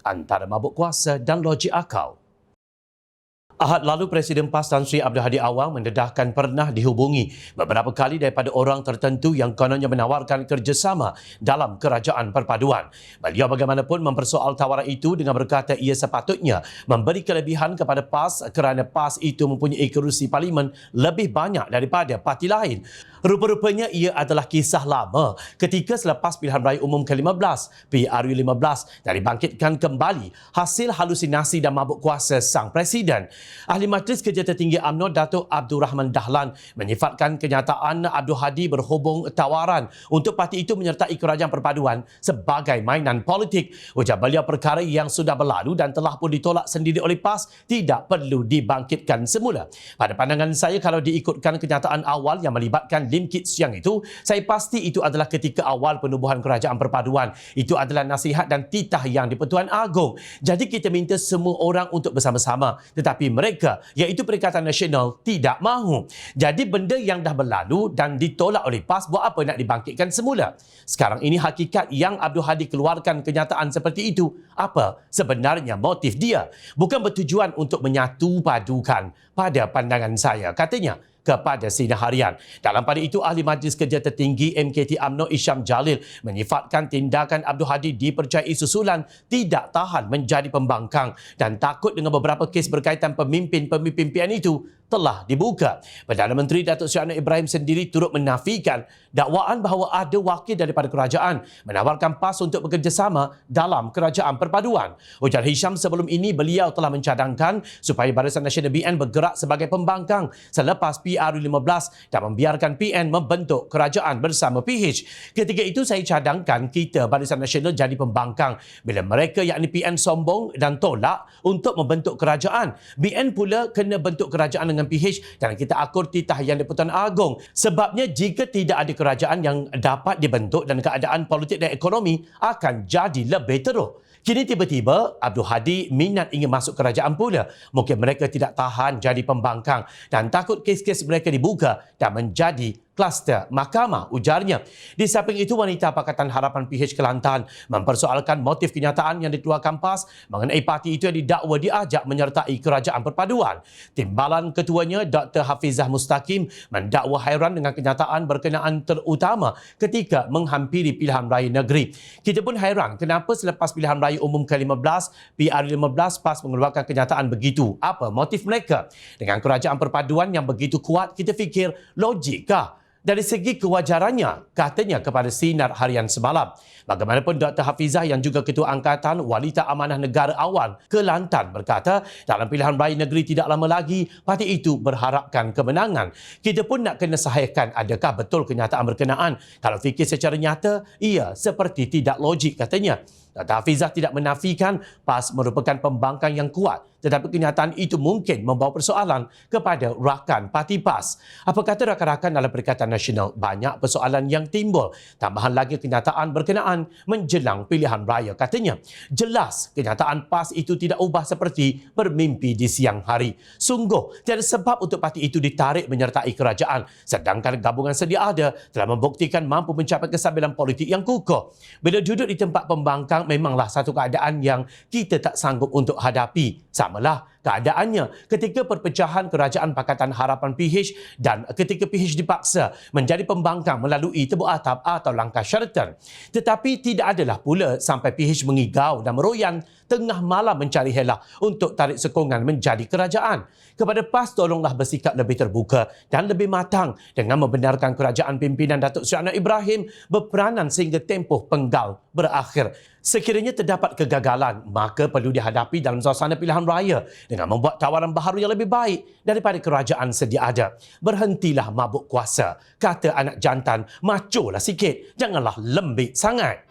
antara mabuk kuasa dan logik akal. Ahad lalu, Presiden PAS Tan Sri Abdul Hadi Awang mendedahkan pernah dihubungi beberapa kali daripada orang tertentu yang kononnya menawarkan kerjasama dalam kerajaan perpaduan. Beliau bagaimanapun mempersoal tawaran itu dengan berkata ia sepatutnya memberi kelebihan kepada PAS kerana PAS itu mempunyai kerusi parlimen lebih banyak daripada parti lain. Rupa-rupanya ia adalah kisah lama ketika selepas pilihan raya umum ke-15, PRU15 dan dibangkitkan kembali hasil halusinasi dan mabuk kuasa sang Presiden. Ahli Majlis Kerja Tertinggi UMNO Datuk Abdul Rahman Dahlan menyifatkan kenyataan Abdul Hadi berhubung tawaran untuk parti itu menyertai kerajaan perpaduan sebagai mainan politik. Ujar beliau perkara yang sudah berlalu dan telah pun ditolak sendiri oleh PAS tidak perlu dibangkitkan semula. Pada pandangan saya, kalau diikutkan kenyataan awal yang melibatkan Lim Kit Siang itu, saya pasti itu adalah ketika awal penubuhan kerajaan perpaduan. Itu adalah nasihat dan titah yang di-Pertuan Agong. Jadi kita minta semua orang untuk bersama-sama, tetapi mereka, iaitu Perikatan Nasional, tidak mahu. Jadi benda yang dah berlalu dan ditolak oleh PAS, buat apa nak dibangkitkan semula? Sekarang ini hakikat yang Abdul Hadi keluarkan kenyataan seperti itu. Apa sebenarnya motif dia? Bukan bertujuan untuk menyatu padukan pada pandangan saya, katanya kepada Sinar Harian. Dalam pada itu, Ahli Majlis Kerja Tertinggi MKT UMNO Isham Jalil menyifatkan tindakan Abdul Hadi dipercayai susulan tidak tahan menjadi pembangkang dan takut dengan beberapa kes berkaitan pemimpin-pemimpin PN itu telah dibuka. Perdana Menteri Datuk Seri Anwar Ibrahim sendiri turut menafikan dakwaan bahawa ada wakil daripada kerajaan menawarkan PAS untuk bekerjasama dalam kerajaan perpaduan. Ujar Hisham, sebelum ini beliau telah mencadangkan supaya Barisan Nasional BN bergerak sebagai pembangkang selepas PRU15 dan membiarkan PN membentuk kerajaan bersama PH. Ketika itu saya cadangkan kita Barisan Nasional jadi pembangkang bila mereka yakni PN sombong dan tolak untuk membentuk kerajaan. BN pula kena bentuk kerajaan dengan PH dan kita akur titah yang di-Pertuan Agong. Sebabnya jika tidak ada kerajaan yang dapat dibentuk dan keadaan politik dan ekonomi akan jadi lebih teruk. Kini tiba-tiba Abdul Hadi minat ingin masuk kerajaan pula. Mungkin mereka tidak tahan jadi pembangkang dan takut kes-kes mereka dibuka dan menjadi kluster mahkamah, ujarnya. Di samping itu, wanita Pakatan Harapan PH Kelantan mempersoalkan motif kenyataan yang dikeluarkan PAS mengenai parti itu yang didakwa diajak menyertai kerajaan perpaduan. Timbalan ketuanya Dr. Hafizah Mustaqim mendakwa hairan dengan kenyataan berkenaan terutama ketika menghampiri pilihan raya negeri. Kita pun hairan kenapa selepas pilihan raya umum ke-15, PR15, PAS mengeluarkan kenyataan begitu. Apa motif mereka? Dengan kerajaan perpaduan yang begitu kuat, kita fikir logikkah? Dari segi kewajarannya, katanya kepada Sinar Harian semalam. Bagaimanapun, Dr. Hafizah yang juga Ketua Angkatan Wanita Amanah Negara Awal Kelantan berkata, dalam pilihan raya negeri tidak lama lagi, parti itu berharapkan kemenangan. Kita pun nak kena sahihkan adakah betul kenyataan berkenaan. Kalau fikir secara nyata, ia seperti tidak logik, katanya. Dr. Hafizah tidak menafikan PAS merupakan pembangkang yang kuat, tetapi kenyataan itu mungkin membawa persoalan kepada rakan parti PAS. Apa kata rakan-rakan dalam Perikatan Nasional? Banyak persoalan yang timbul. Tambahan lagi kenyataan berkenaan menjelang pilihan raya, katanya. Jelas kenyataan PAS itu tidak ubah seperti bermimpi di siang hari. Sungguh tiada sebab untuk parti itu ditarik menyertai kerajaan, sedangkan gabungan sedia ada telah membuktikan mampu mencapai kestabilan politik yang kukuh. Bila duduk di tempat pembangkang, memanglah satu keadaan yang kita tak sanggup untuk hadapi. Samalah keadaannya ketika perpecahan kerajaan Pakatan Harapan PH dan ketika PH dipaksa menjadi pembangkang melalui tebuk atap atau langkah Sheraton. Tetapi tidak adalah pula sampai PH mengigau dan meroyan tengah malam mencari helah untuk tarik sokongan menjadi kerajaan. Kepada PAS, tolonglah bersikap lebih terbuka dan lebih matang dengan membenarkan kerajaan pimpinan Datuk Seri Anwar Ibrahim berperanan sehingga tempoh penggal berakhir. Sekiranya terdapat kegagalan, maka perlu dihadapi dalam suasana pilihan raya dengan membuat tawaran baharu yang lebih baik daripada kerajaan sedia ada. Berhentilah mabuk kuasa. Kata anak jantan, macolah sikit, janganlah lembik sangat.